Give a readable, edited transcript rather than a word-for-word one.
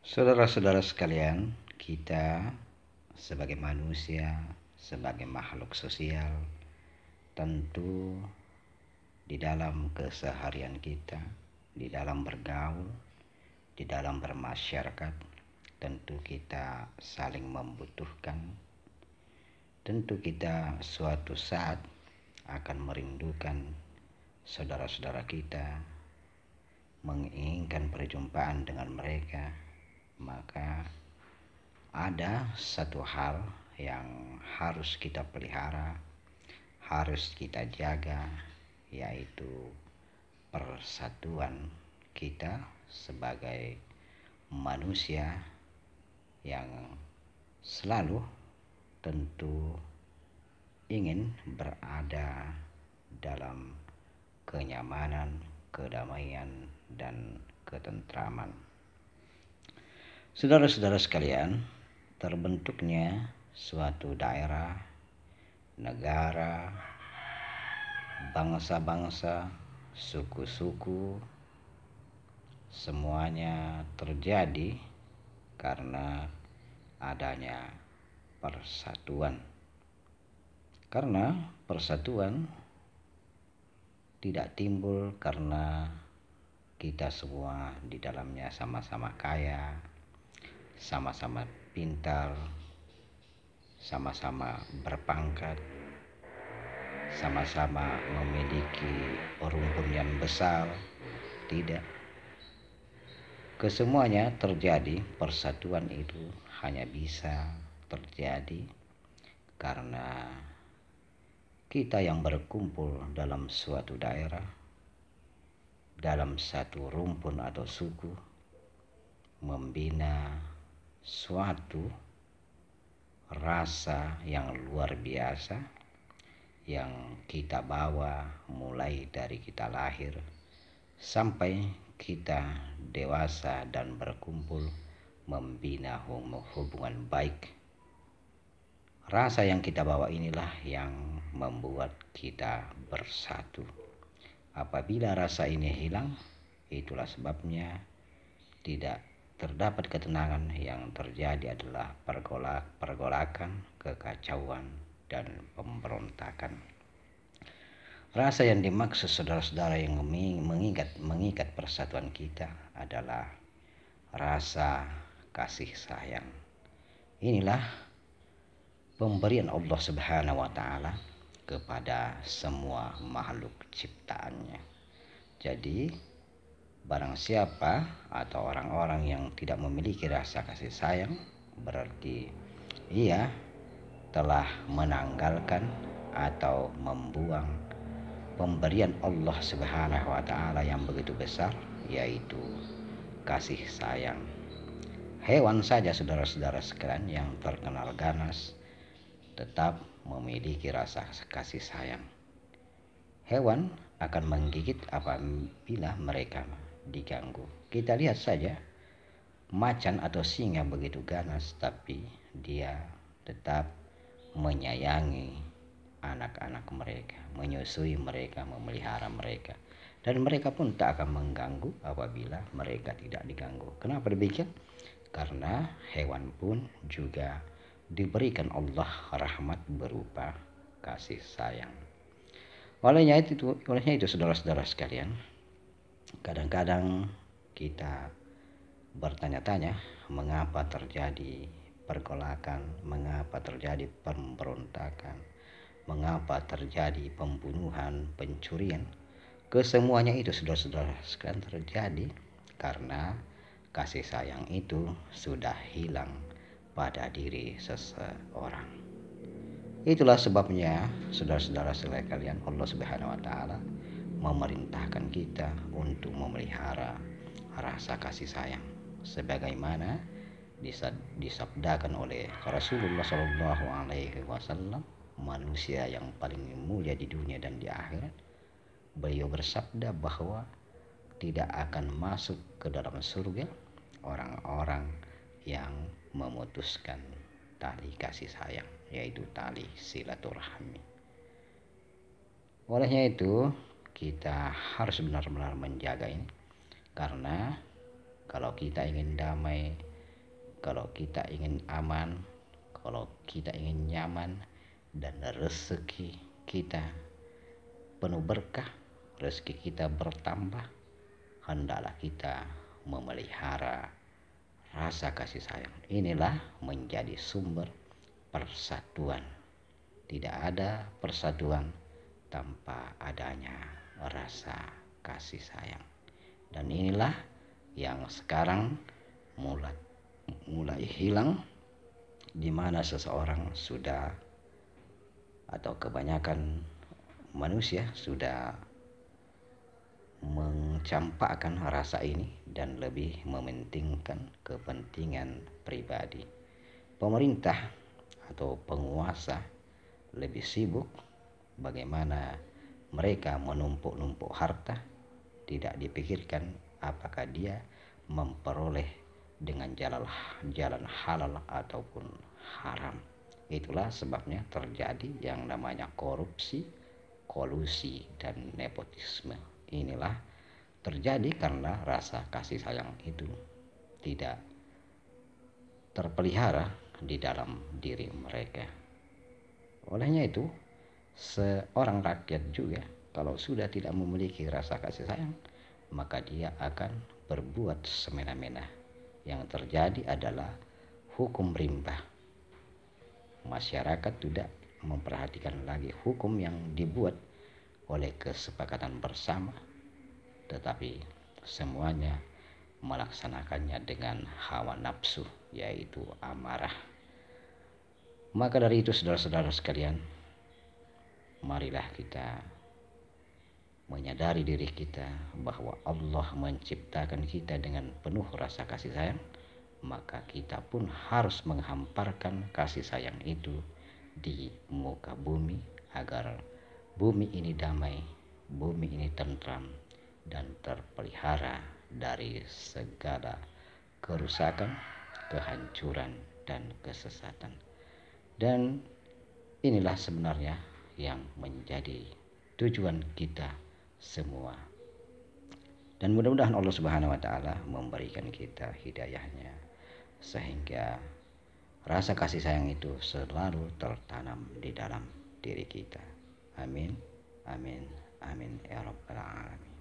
Saudara-saudara sekalian, kita sebagai manusia, sebagai makhluk sosial, tentu di dalam keseharian kita, di dalam bergaul, di dalam bermasyarakat, tentu kita saling membutuhkan. Tentu kita suatu saat akan merindukan saudara-saudara kita, menginginkan perjumpaan dengan mereka. Maka ada satu hal yang harus kita pelihara, harus kita jaga, yaitu persatuan kita sebagai manusia yang selalu tentu ingin berada dalam kenyamanan, kedamaian, dan ketentraman. Saudara-saudara sekalian, terbentuknya suatu daerah, negara, bangsa-bangsa, suku-suku, semuanya terjadi karena adanya persatuan. Karena persatuan tidak timbul karena kita semua di dalamnya sama-sama kaya, sama-sama pintar, sama-sama berpangkat, sama-sama memiliki rumpun yang besar. Tidak. Kesemuanya terjadi, persatuan itu hanya bisa terjadi karena kita yang berkumpul dalam suatu daerah, dalam satu rumpun atau suku, membina suatu rasa yang luar biasa yang kita bawa mulai dari kita lahir sampai kita dewasa dan berkumpul membina hubungan baik. Rasa yang kita bawa inilah yang membuat kita bersatu. Apabila rasa ini hilang, itulah sebabnya tidak terdapat ketenangan. Yang terjadi adalah pergolakan, kekacauan, dan pemberontakan. Rasa yang dimaksud saudara-saudara yang mengikat persatuan kita adalah rasa kasih sayang. Inilah pemberian Allah Subhanahu wa Ta'ala kepada semua makhluk ciptaannya. Jadi barang siapa atau orang-orang yang tidak memiliki rasa kasih sayang, berarti ia telah menanggalkan atau membuang pemberian Allah Subhanahu wa Ta'ala yang begitu besar, yaitu kasih sayang. Hewan saja saudara-saudara sekalian yang terkenal ganas tetap memiliki rasa kasih sayang. Hewan akan menggigit apabila mereka diganggu. Kita lihat saja macan atau singa begitu ganas, tapi dia tetap menyayangi anak-anak mereka, menyusui mereka, memelihara mereka, dan mereka pun tak akan mengganggu apabila mereka tidak diganggu. Kenapa demikian? Karena hewan pun juga diberikan Allah rahmat berupa kasih sayang. Olehnya itu saudara-saudara sekalian, kadang-kadang kita bertanya-tanya mengapa terjadi pergolakan, mengapa terjadi pemberontakan, mengapa terjadi pembunuhan, pencurian. Kesemuanya itu saudara-saudara sekalian terjadi karena kasih sayang itu sudah hilang pada diri seseorang. Itulah sebabnya saudara-saudara sekalian, Allah Subhanahu wa Ta'ala memerintahkan kita untuk memelihara rasa kasih sayang sebagaimana disabdakan oleh Rasulullah Shallallahu Alaihi Wasallam, manusia yang paling mulia di dunia dan di akhirat. Beliau bersabda bahwa tidak akan masuk ke dalam surga orang-orang yang memutuskan tali kasih sayang, yaitu tali silaturahmi. Olehnya itu kita harus benar-benar menjaga ini, karena kalau kita ingin damai, kalau kita ingin aman, kalau kita ingin nyaman, dan rezeki kita penuh berkah, rezeki kita bertambah, hendaklah kita memelihara rasa kasih sayang. Inilah menjadi sumber persatuan. Tidak ada persatuan tanpa adanya rasa kasih sayang. Dan inilah yang sekarang mulai hilang, di mana seseorang sudah, atau kebanyakan manusia sudah mencampakkan rasa ini dan lebih mementingkan kepentingan pribadi. Pemerintah atau penguasa lebih sibuk bagaimana mereka menumpuk-numpuk harta, tidak dipikirkan apakah dia memperoleh dengan jalan halal ataupun haram. Itulah sebabnya terjadi yang namanya korupsi, kolusi, dan nepotisme. Inilah terjadi karena rasa kasih sayang itu tidak terpelihara di dalam diri mereka. Olehnya itu, seorang rakyat juga kalau sudah tidak memiliki rasa kasih sayang, maka dia akan berbuat semena-mena. Yang terjadi adalah hukum rimba. Masyarakat tidak memperhatikan lagi hukum yang dibuat oleh kesepakatan bersama, tetapi semuanya melaksanakannya dengan hawa nafsu, yaitu amarah. Maka dari itu, saudara-saudara sekalian, marilah kita menyadari diri kita bahwa Allah menciptakan kita dengan penuh rasa kasih sayang, maka kita pun harus menghamparkan kasih sayang itu di muka bumi agar bumi ini damai, bumi ini tentram, dan terpelihara dari segala kerusakan, kehancuran, dan kesesatan. Dan inilah sebenarnya yang menjadi tujuan kita semua. Dan mudah-mudahan Allah Subhanahu wa taala memberikan kita hidayahnya sehingga rasa kasih sayang itu selalu tertanam di dalam diri kita. Amin, amin, amin ya rabbal alamin.